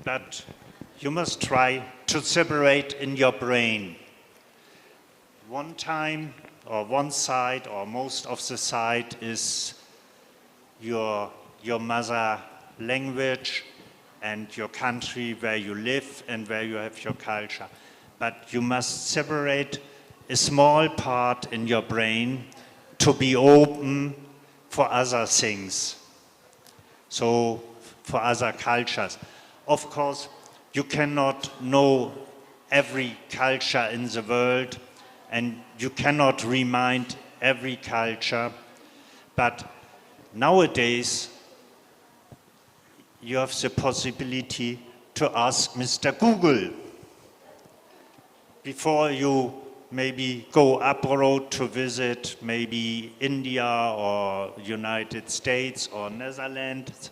but you must try to separate in your brain. One time, or one side, or most of the side is your mother language and your country where you live and where you have your culture. But you must separate a small part in your brain to be open for other things, so for other cultures. Of course, you cannot know every culture in the world, and you cannot remind every culture, but nowadays you have the possibility to ask Mr. Google before you maybe go abroad to visit maybe India or United States or Netherlands.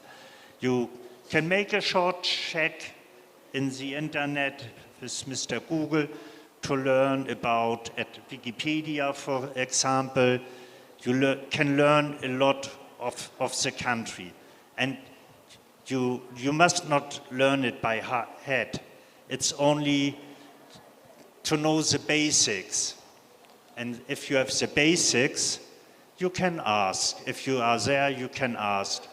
You can make a short check in the internet with Mr. Google to learn about, at Wikipedia for example, you can learn a lot of the country. And you must not learn it by head. It's only to know the basics. And if you have the basics, you can ask. If you are there, you can ask.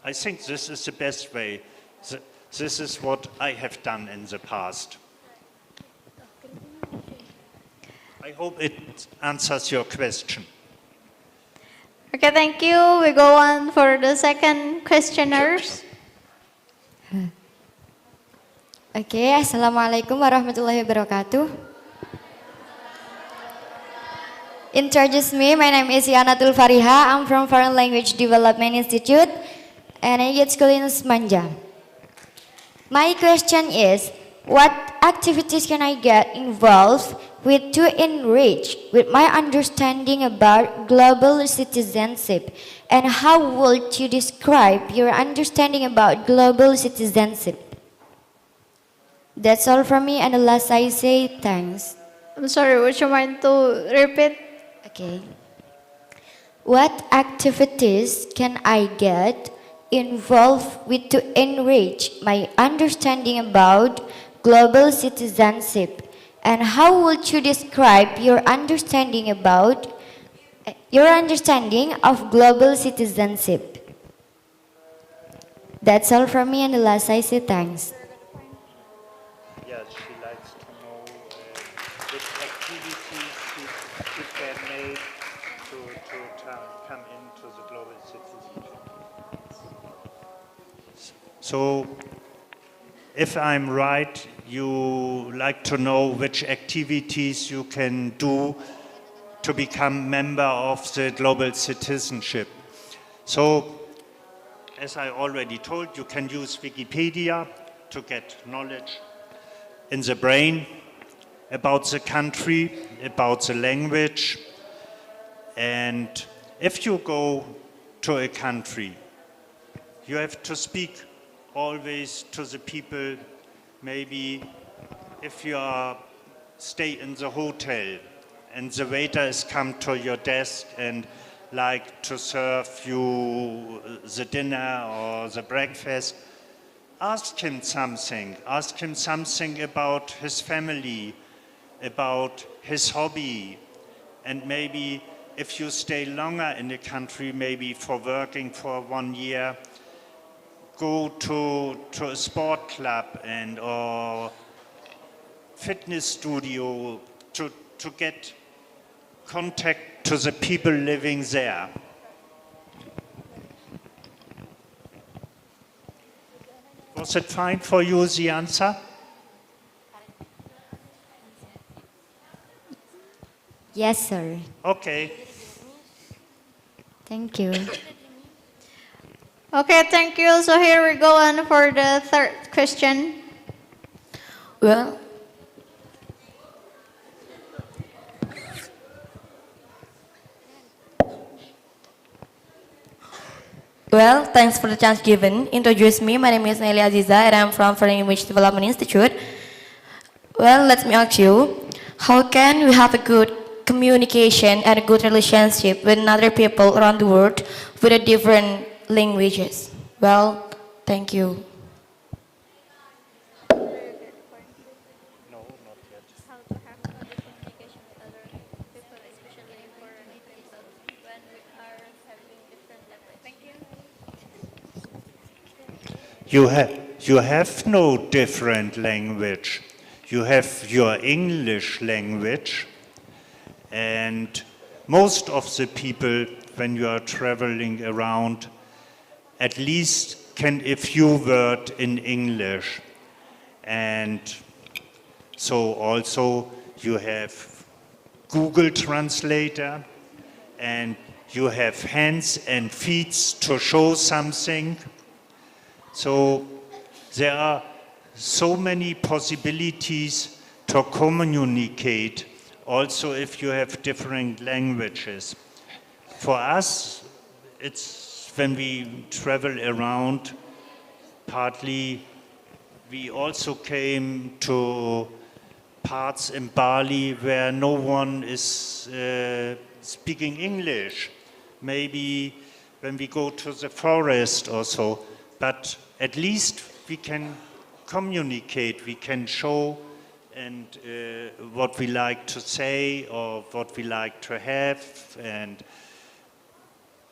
I think this is the best way. This is what I have done in the past. I hope it answers your question. Okay, thank you. We go on for the second questioners. Oke, Assalamualaikum warahmatullahi wabarakatuh. Introduce me, my name is Yanatul Fariha. I'm from Foreign Language Development Institute and I get school in Semanja. My question is, what activities can I get involved with to enrich with my understanding about global citizenship? And how would you describe your understanding about global citizenship? That's all from me, and the last I say thanks. I'm sorry, would you mind to repeat? Okay. What activities can I get involved with to enrich my understanding about global citizenship? And how would you describe your understanding about of global citizenship? That's all from me, and the last I say thanks. Yes, she likes to know which activities she can make to come into the global citizenship. So, if I'm right, you like to know which activities you can do to become member of the global citizenship. So, as I already told, you can use Wikipedia to get knowledge in the brain about the country, about the language. And if you go to a country, you have to speak always to the people. Maybe if you stay in the hotel and the waiter has come to your desk and like to serve you the dinner or the breakfast, ask him something. Ask him something about his family, about his hobby. And maybe if you stay longer in the country, maybe for working for 1 year, go to a sport club or fitness studio to get contact to the people living there. Was it fine for you, the answer? Yes, sir. Okay. Thank you. Okay, thank you. So here we go on for the third question. Well, thanks for the chance given. Introduce me. My name is Nelia Aziza and I'm from Foreign Language Development Institute. Well, let me ask you, how can we have a good communication and a good relationship with other people around the world with a different languages? Well, thank you. You have no different language. You have your English language, And most of the people, when you are traveling around, at least can a few words in English. And so also you have Google Translator, and you have hands and feet to show something. So there are so many possibilities to communicate, also if you have different languages. For us, it's when we travel around, partly we also came to parts in Bali where no one is speaking English. Maybe when we go to the forest or so, but at least we can communicate, we can show and what we like to say or what we like to have, and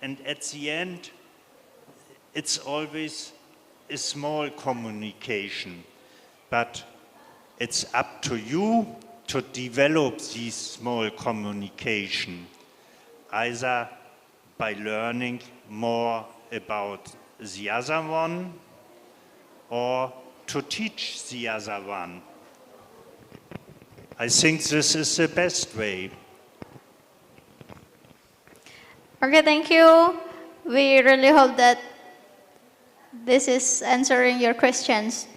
at the end it's always a small communication, but it's up to you to develop this small communication, either by learning more about the other one or to teach the other one. I think this is the best way. Okay, thank you. We really hope that this is answering your questions.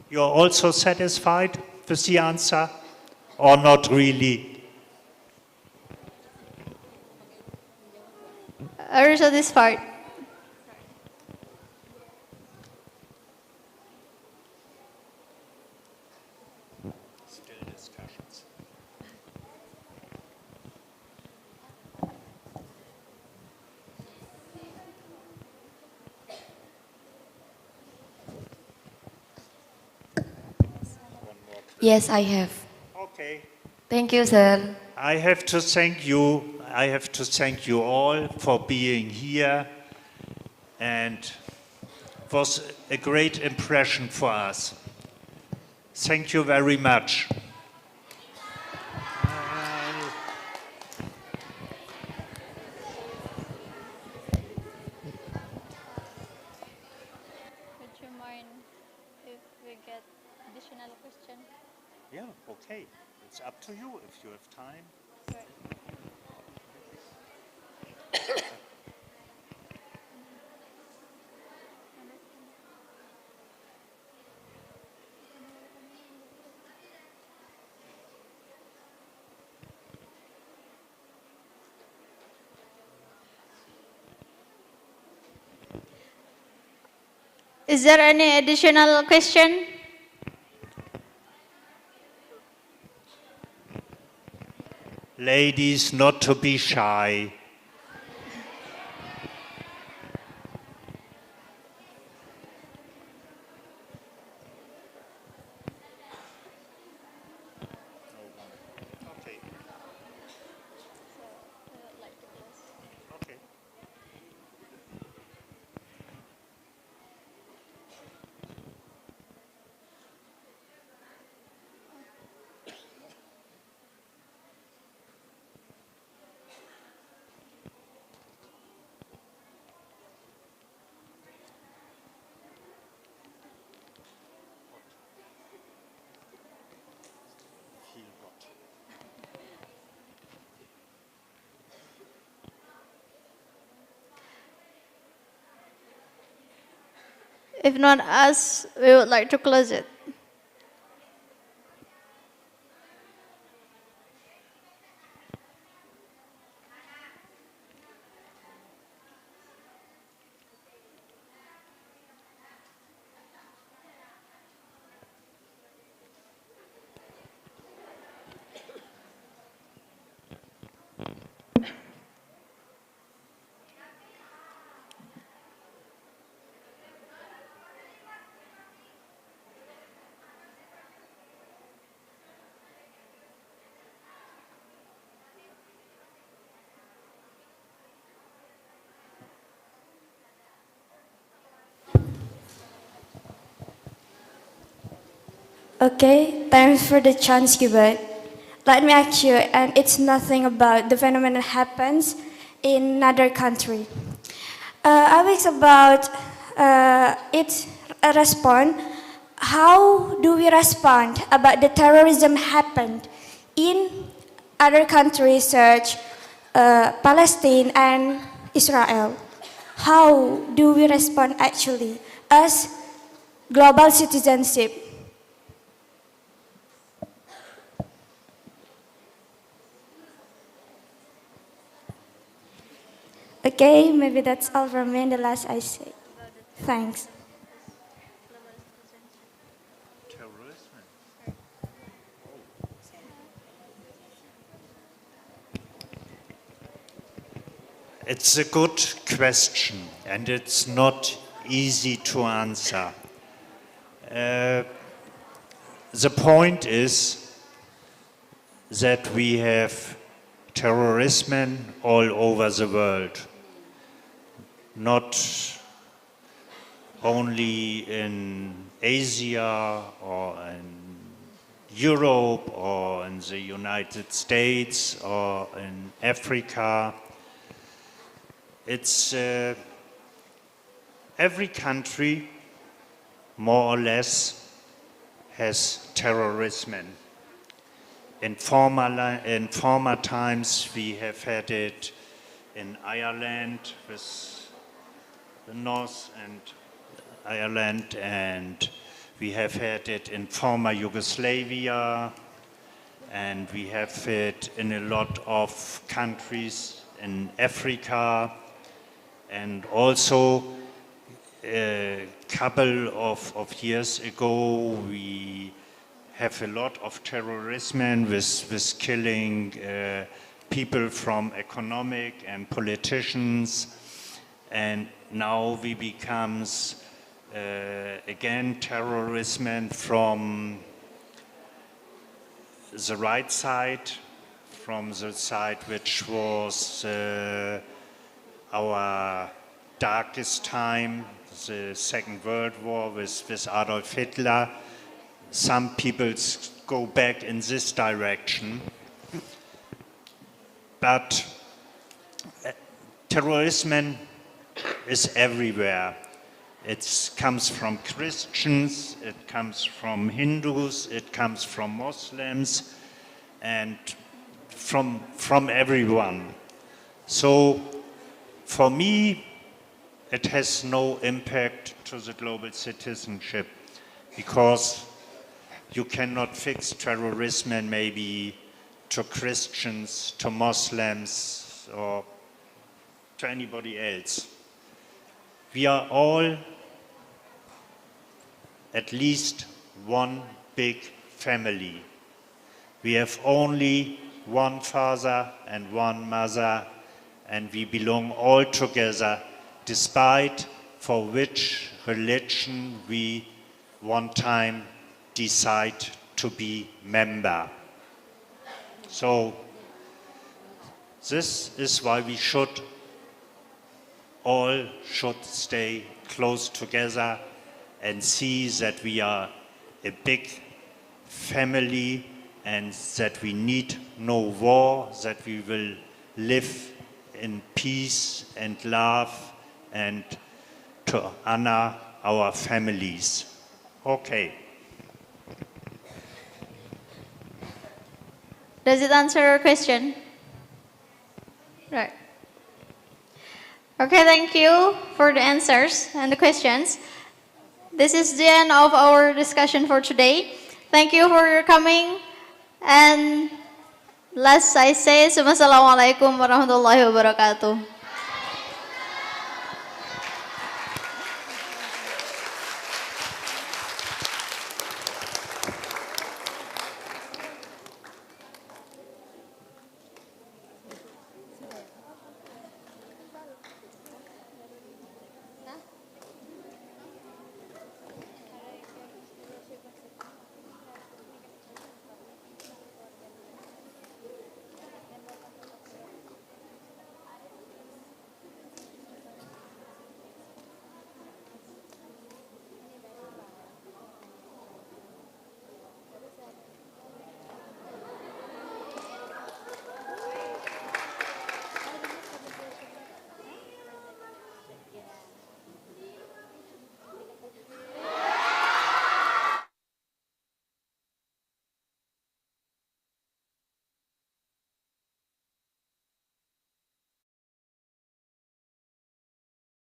You're also satisfied with the answer, or not really? Are you satisfied? Still discussions. Yes, I have. Okay. Thank you, sir. I have to thank you. I have to thank you all for being here, and it was a great impression for us. Thank you very much. Would you mind if we get additional question? Yeah, okay. It's up to you if you have time. Is there any additional question? Ladies, not to be shy. Okay. Okay. Feel hot. If not us, we would like to close it. Okay, thanks for the chance given. let me ask you, and it's nothing about the phenomenon happens in another country. I was about its respond. How do we respond about the terrorism happened in other countries such Palestine and Israel? How do we respond actually as global citizenship? Okay, maybe that's all from me. And the last I say. Thanks. It's a good question, and it's not easy to answer. The point is that we have terrorism all over the world, not only in Asia or in Europe or in the United States or in Africa. It's every country, more or less, has terrorism. In former times, we have had it in Ireland with the North and Ireland, and we have had it in former Yugoslavia, and we have it in a lot of countries in Africa. And also, a couple of years ago, we have a lot of terrorism with killing people from economic and politicians. And now we becomes again terrorism from the right side, from the side which was our darkest time, the Second World War with Adolf Hitler. Some people go back in this direction. But terrorism is everywhere. It comes from Christians, it comes from Hindus, it comes from Muslims, and from everyone. So, for me, it has no impact to the global citizenship, because you cannot fix terrorism maybe to Christians, to Muslims, or to anybody else. We are all at least one big family. We have only one father and one mother, and we belong all together, despite for which religion we one time decide to be member. So this is why we all should stay close together and see that we are a big family and that we need no war, that we will live in peace and love and to honor our families. Okay. Does it answer your question? Right. Okay, thank you for the answers and the questions. This is the end of our discussion for today. Thank you for your coming. And last I say, Assalamualaikum warahmatullahi wabarakatuh.